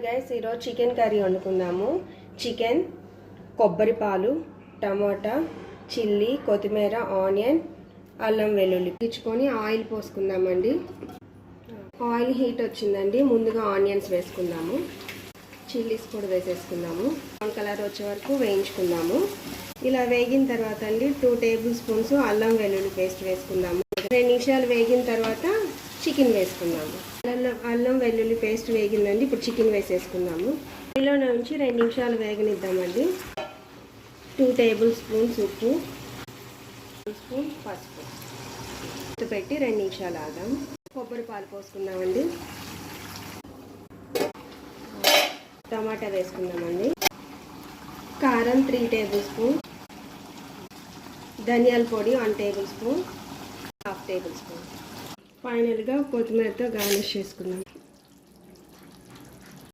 Guys ఈరోజు chicken curry వండుకుందాము. Chicken, కొబ్బరి పాలు, టమాటా, చిల్లీ, కొత్తిమీర, ఆనియన్, అల్లం వెల్లుల్లి ఇచ్చుకొని ఆయిల్ పోసుకుందామండి. ఆయిల్ హీట్ వచ్చిందండి. ముందుగా ఆనియన్స్ వేసుకుందాము. చిల్లీస్ కూడా వేసేసుకుందాము. బ్రౌన్ కలర్ వచ్చే వరకు వేయించుకుందాము. ఇలా వేగిన తర్వాత అండి 2 టేబుల్ స్పూన్స్ అల్లం వెల్లుల్లి పేస్ట్ వేసుకుందాము. 2 నిమిషాలు వేగిన తర్వాత చికెన్ వేసుకుందాము. అల్లం వెల్లుల్లి పేస్ట్ వేగిందండి. ఇప్పుడు చికెన్ వేసేసుకుందాము. ఇందులో నుంచి 2 నిమిషాలు వేగనిద్దామండి. 2 టేబుల్ స్పూన్స్ ఉప్పు, 1 స్పూన్ పసుపు పెట్టి 2 నిమిషాలు ఆగాం. కొబ్బరి పాలు పోసుకుందామండి. టమాటా వేసుకుందామండి. కారం 3 టేబుల్ స్పూన్, ధనియాల పొడి 1 టేబుల్ స్పూన్, 1/2 టేబుల్ స్పూన్. ఫైనల్గా కొత్తిమీరతో గార్నిష్ చేసుకుందాం.